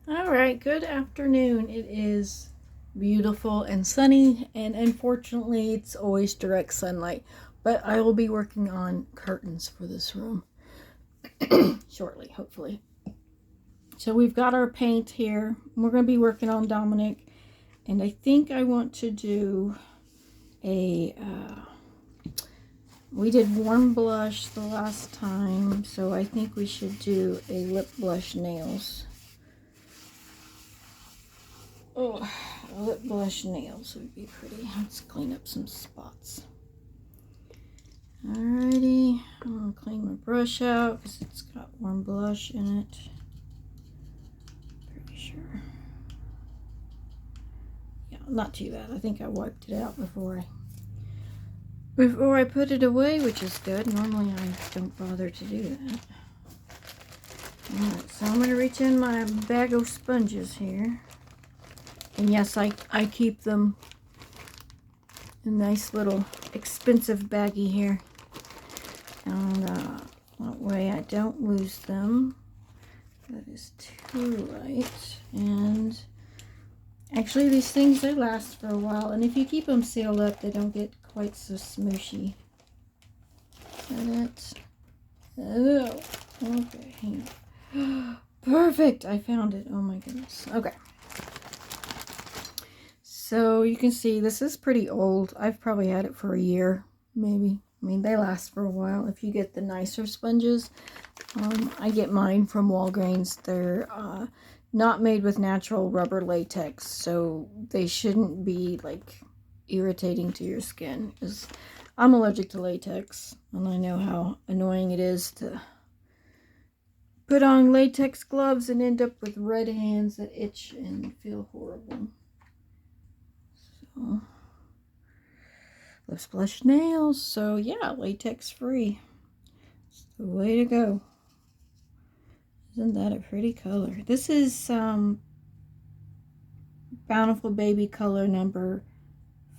All right, good afternoon. It is beautiful and sunny, and unfortunately, it's always direct sunlight. But I will be working on curtains for this room shortly, hopefully. So we've got our paint here. We're going to be working on Dominic, and I think I want to do a. We did warm blush the last time, so I think we should do a lip blush nails. Oh, lip blush nails would be pretty. Let's clean up some spots. Alrighty, I'm gonna clean my brush out because it's got warm blush in it. Pretty sure. Yeah, not too bad. I think I wiped it out before I put it away, which is good. Normally I don't bother to do that. Alright, so I'm gonna reach in my bag of sponges here. And yes, I keep them in a nice little expensive baggie here. And that way I don't lose them. That is too light. And actually these things, they last for a while. And if you keep them sealed up, they don't get quite so smooshy. That. Oh, okay, hang on. Perfect, I found it. Oh my goodness. Okay. So you can see this is pretty old. I've probably had it for a year, maybe. I mean, they last for a while if you get the nicer sponges. I get mine from Walgreens. They're not made with natural rubber latex, so they shouldn't be like irritating to your skin. Because I'm allergic to latex, and I know how annoying it is to put on latex gloves and end up with red hands that itch and feel horrible. Lip blush nails. So yeah, latex free. It's the way to go. Isn't that a pretty color? This is Bountiful Baby color number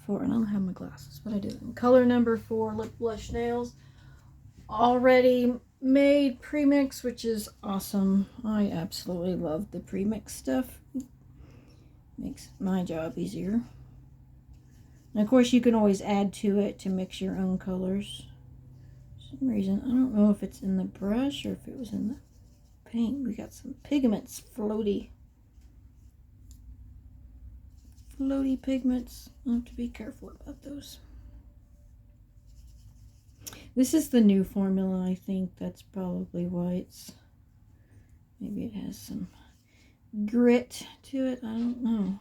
4. And I don't have my glasses, but I do. Color number 4 lip blush nails. Already made premix, which is awesome. I absolutely love the premix stuff. Makes my job easier. And of course, you can always add to it to mix your own colors. For some reason, I don't know if it's in the brush or if it was in the paint. We got some pigments, floaty pigments. I'll have to be careful about those. This is the new formula, I think. That's probably why it's, maybe it has some grit to it. I don't know.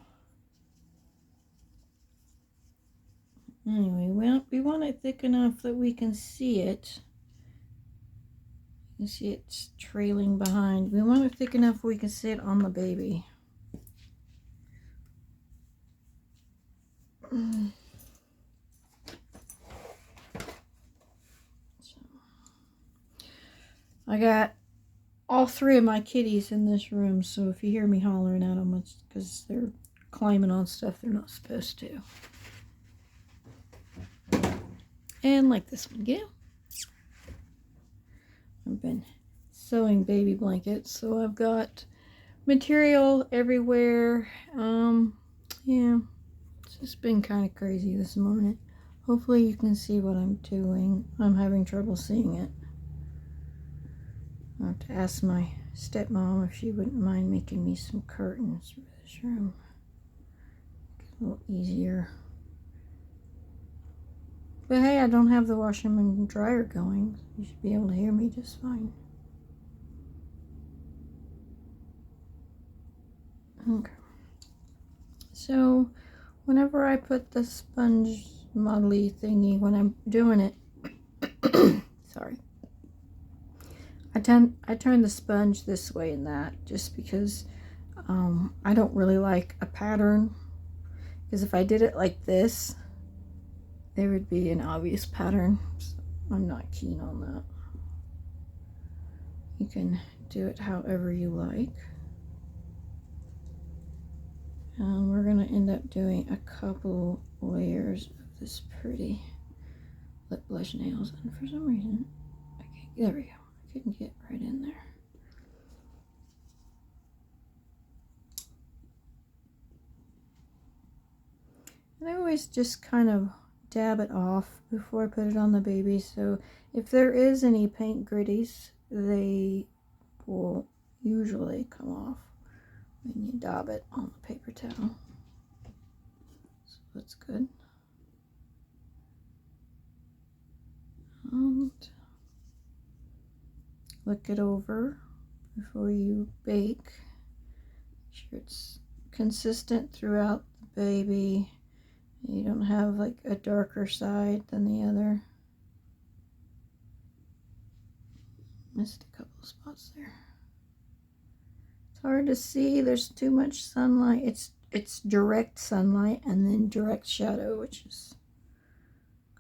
Anyway, we want it thick enough that we can see it. You see it's trailing behind. We want it thick enough we can see it on the baby. So, I got all 3 of my kitties in this room, so if you hear me hollering at them, it's because they're climbing on stuff they're not supposed to. And like this one, yeah. I've been sewing baby blankets, so I've got material everywhere. Yeah, it's just been kind of crazy this morning. Hopefully you can see what I'm doing. I'm having trouble seeing it. I'll have to ask my stepmom if she wouldn't mind making me some curtains for this room. Get a little easier. But hey, I don't have the washer and dryer going. You should be able to hear me just fine. Okay. So, whenever I put the sponge modelly thingy, when I'm doing it, sorry, I turn the sponge this way and that, just because I don't really like a pattern. Because if I did it like this, there would be an obvious pattern. So I'm not keen on that. You can do it however you like. And we're going to end up doing a couple layers of this pretty lip blush nails. And for some reason, there we go. I couldn't get right in there. And I always just kind of dab it off before I put it on the baby. So if there is any paint gritties, they will usually come off when you dab it on the paper towel. So that's good. And look it over before you bake. Make sure it's consistent throughout the baby. You don't have like a darker side than the other. Missed a couple of spots there. It's hard to see. There's too much sunlight. It's direct sunlight and then direct shadow, which is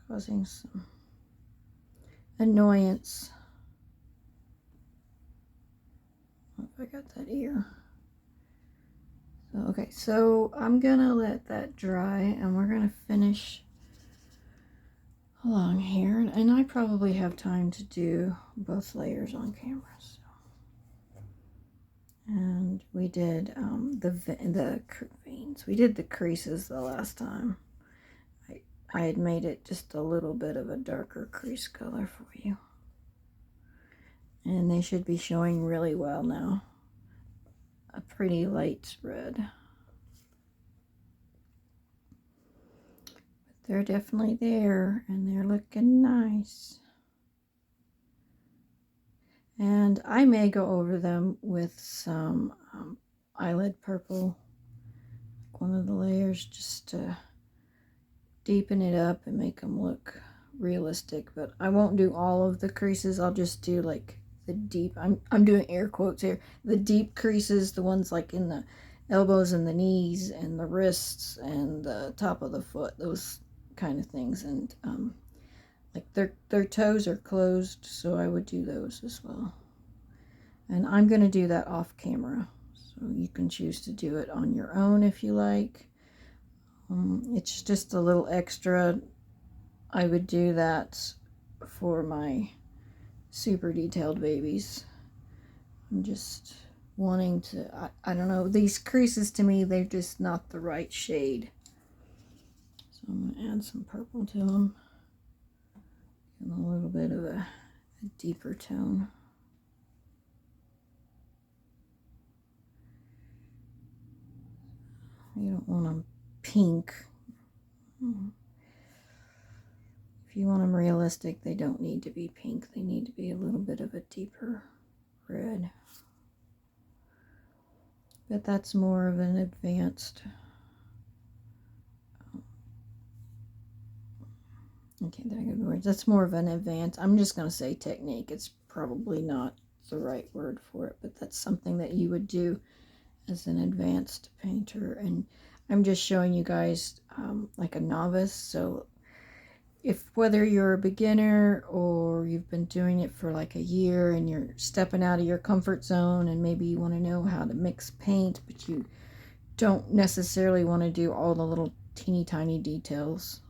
causing some annoyance. Oh, if I got that ear. So, okay, so I'm gonna let that dry and we're gonna finish along here. And I probably have time to do both layers on camera. So. And we did the veins. We did the creases the last time. I had made it just a little bit of a darker crease color for you. And they should be showing really well now. A pretty light red. But they're definitely there and they're looking nice. And I may go over them with some eyelid purple, one of the layers, just to deepen it up and make them look realistic. But I won't do all of the creases. I'll just do like the deep, I'm doing air quotes here, the deep creases, the ones like in the elbows and the knees and the wrists and the top of the foot, those kind of things. And like their toes are closed, so I would do those as well. And I'm going to do that off camera, so you can choose to do it on your own if you like. It's just a little extra. I would do that for my super detailed babies. I'm just wanting to, I don't know, these creases to me, they're just not the right shade. So I'm going to add some purple to them. And a little bit of a deeper tone. You don't want them pink. If you want them realistic, they don't need to be pink. They need to be a little bit of a deeper red. But that's more of an advanced. Okay, there go the words. That's more of an advanced. I'm just going to say technique. It's probably not the right word for it, but that's something that you would do as an advanced painter. And I'm just showing you guys like a novice. So whether you're a beginner or you've been doing it for like a year and you're stepping out of your comfort zone and maybe you want to know how to mix paint, but you don't necessarily want to do all the little teeny tiny details,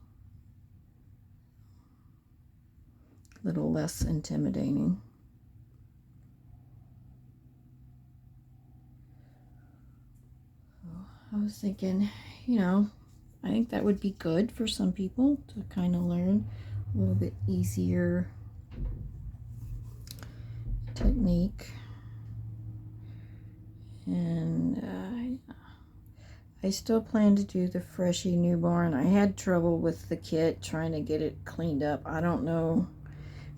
a little less intimidating. I was thinking, you know, I think that would be good for some people to kind of learn a little bit easier technique. And I still plan to do the Freshie Newborn. I had trouble with the kit trying to get it cleaned up. I don't know.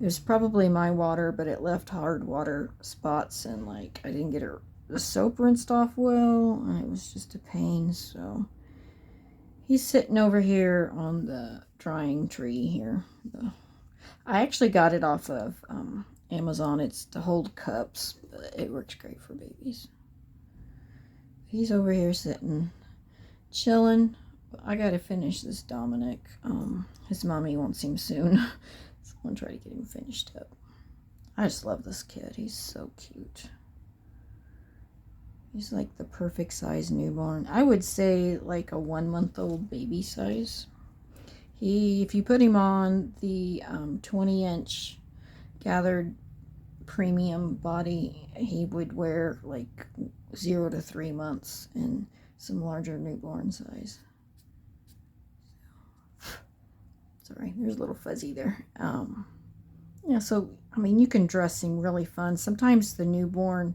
It was probably my water, but it left hard water spots and like I didn't get the soap rinsed off well, and it was just a pain. So he's sitting over here on the drying tree here. I actually got it off of Amazon. It's to hold cups, but it works great for babies. He's over here sitting, chilling. I gotta finish this Dominic. His mommy won't see him soon, so I'm gonna try to get him finished up. I just love this kid. He's so cute. He's like the perfect size newborn. I would say like a 1-month-old baby size. If you put him on the 20-inch gathered premium body, he would wear like 0 to 3 months in some larger newborn size. Sorry, there's a little fuzzy there. Yeah, so, I mean, you can dress him really fun. Sometimes the newborn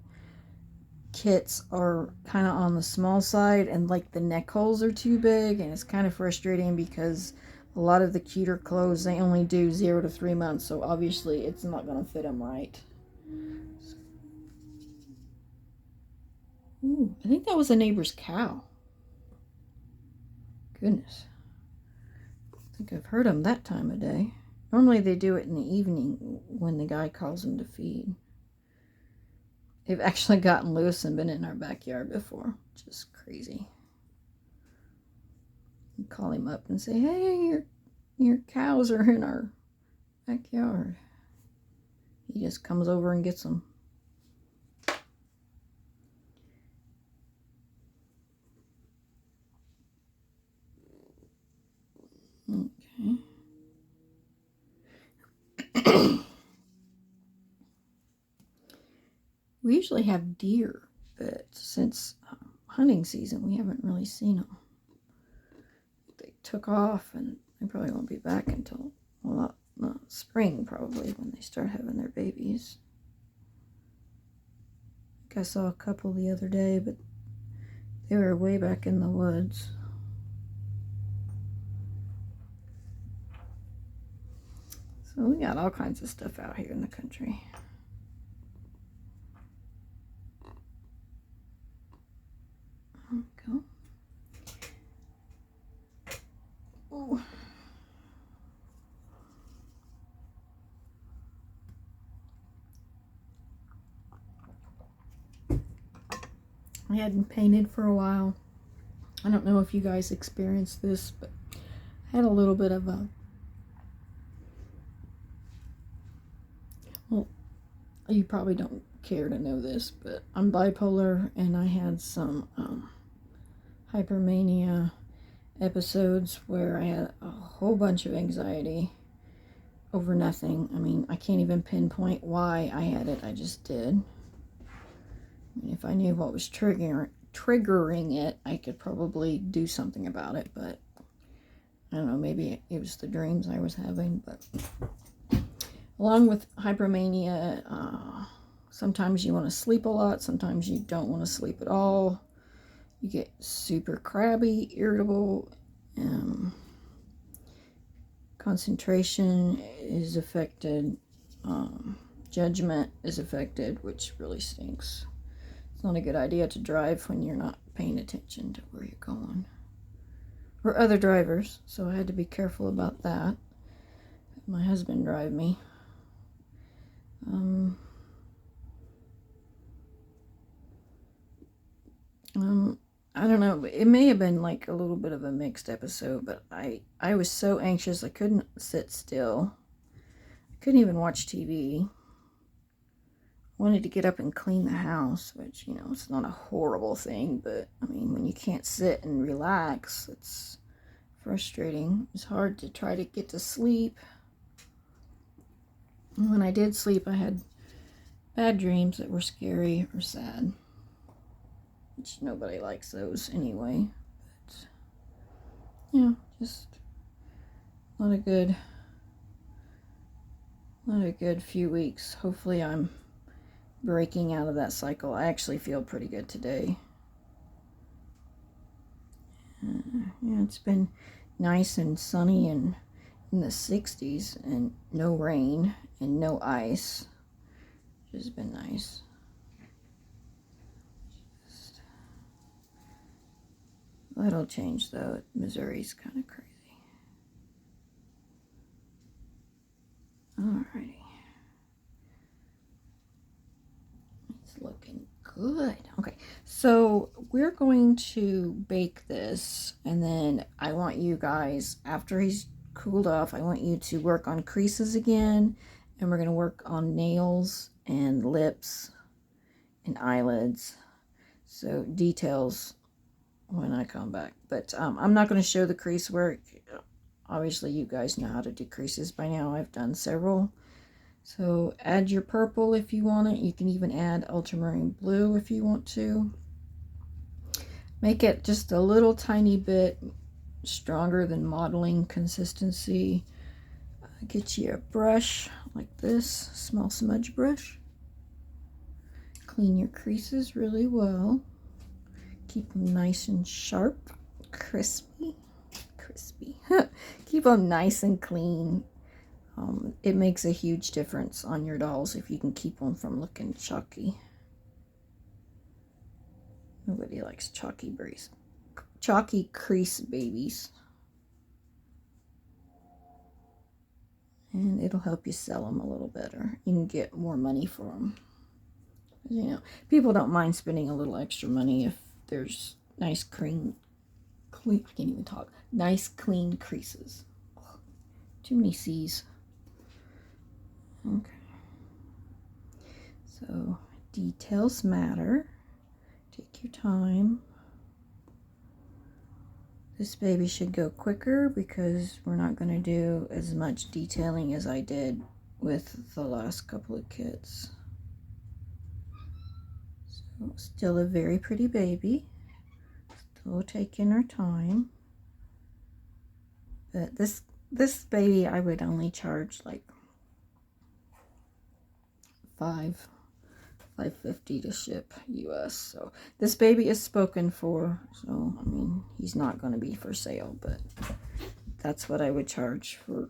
kits are kind of on the small side, and like the neck holes are too big, and it's kind of frustrating because a lot of the cuter clothes, they only do 0 to 3 months, so obviously it's not going to fit them right. Ooh, I think that was a neighbor's cow. Goodness. I think I've heard them that time of day. Normally they do it in the evening when the guy calls them to feed. They've actually gotten loose and been in our backyard before, which is crazy. You call him up and say, hey, your cows are in our backyard. He just comes over and gets them. Okay. We usually have deer, but since hunting season, we haven't really seen them. They took off, and they probably won't be back until, well, not spring probably, when they start having their babies. I think I saw a couple the other day, but they were way back in the woods. So we got all kinds of stuff out here in the country. There we go. Oh. I hadn't painted for a while. I don't know if you guys experienced this, but I had a little bit of a, well, you probably don't care to know this, but I'm bipolar, and I had some hypermania episodes where I had a whole bunch of anxiety over nothing. I mean, I can't even pinpoint why I had it. I just did. I mean, if I knew what was triggering it, I could probably do something about it, but I don't know, maybe it was the dreams I was having. But along with hypermania, sometimes you want to sleep a lot, sometimes you don't want to sleep at all. You get super crabby, irritable, concentration is affected, judgment is affected, which really stinks. It's not a good idea to drive when you're not paying attention to where you're going, or other drivers, so I had to be careful about that. My husband drive me. I don't know, it may have been like a little bit of a mixed episode, but I was so anxious I couldn't sit still. I couldn't even watch TV. Wanted to get up and clean the house, which, you know, it's not a horrible thing, but I mean, when you can't sit and relax, it's frustrating. It's hard to try to get to sleep. And when I did sleep, I had bad dreams that were scary or sad, which nobody likes those anyway. But yeah, just not a good few weeks. Hopefully I'm breaking out of that cycle. I actually feel pretty good today. Yeah, it's been nice and sunny and in the 60s, and no rain and no ice, which has been nice. That'll change though. Missouri's kind of crazy. Alrighty. It's looking good. Okay, so we're going to bake this, and then I want you guys, after he's cooled off, I want you to work on creases again, and we're going to work on nails and lips and eyelids. So details when I come back. But I'm not going to show the crease work. Obviously, you guys know how to do creases by now. I've done several. So add your purple if you want it. You can even add ultramarine blue if you want to. Make it just a little tiny bit stronger than mottling consistency. Get you a brush like this, small smudge brush. Clean your creases really well. Keep them nice and sharp, crispy. Keep them nice and clean. It makes a huge difference on your dolls if you can keep them from looking chalky. Nobody likes chalky crease babies. And it'll help you sell them a little better. You can get more money for them. You know, people don't mind spending a little extra money if there's nice clean, I can't even talk. Nice clean creases. Ugh, too many C's. Okay. So details matter. Take your time. This baby should go quicker because we're not going to do as much detailing as I did with the last couple of kits. So still a very pretty baby. Still taking her time. But this baby I would only charge like $5.50 to ship US. So this baby is spoken for, so I mean he's not going to be for sale, but that's what I would charge for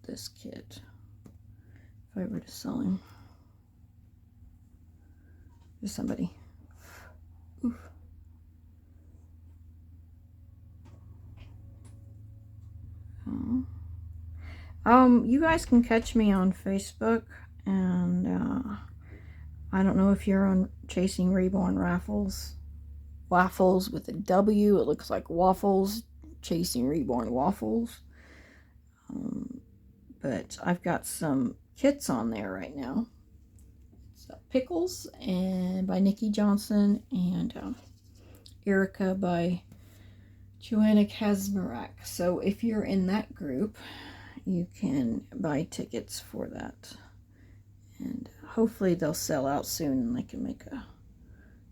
this kit if I were to sell him. There's somebody. Oof. You guys can catch me on Facebook, and I don't know if you're on Chasing Reborn Raffles. Waffles with a W. It looks like waffles. Chasing Reborn Waffles. But I've got some kits on there right now. It's Pickles and by Nikki Johnson, and Erica by Joanna Kazmarek. So if you're in that group, you can buy tickets for that. And hopefully they'll sell out soon and I can make a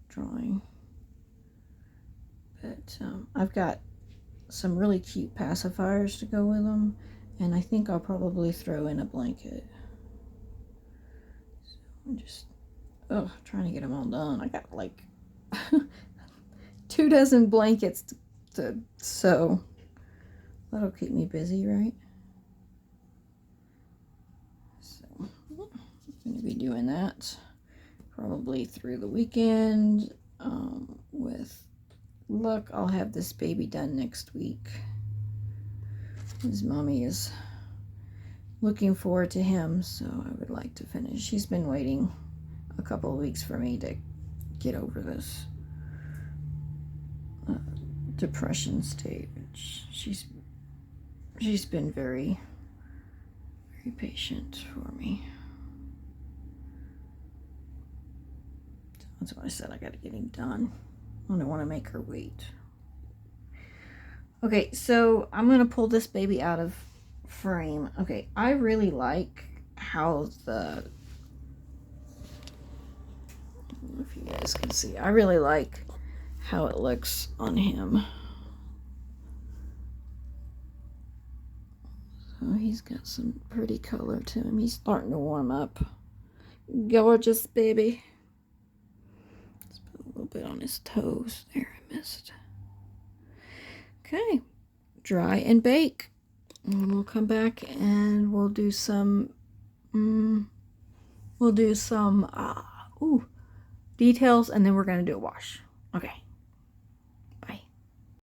drawing. But I've got some really cute pacifiers to go with them. And I think I'll probably throw in a blanket. So I'm just trying to get them all done. I got like 2 dozen blankets to sew. That'll keep me busy, right? So I'm going to be doing that probably through the weekend. With luck, I'll have this baby done next week. His mommy is looking forward to him, so I would like to finish. She's been waiting a couple of weeks for me to get over this depression stage. She's been very, very patient for me. That's why I said I got to get him done. I don't want to make her wait. Okay, so I'm going to pull this baby out of frame. Okay, I really like how I don't know if you guys can see. I really like how it looks on him. So he's got some pretty color to him. He's starting to warm up. Gorgeous baby. Let's put a little bit on his toes. There, I missed. Okay, dry and bake. And we'll come back and we'll do some details, and then we're going to do a wash. Okay.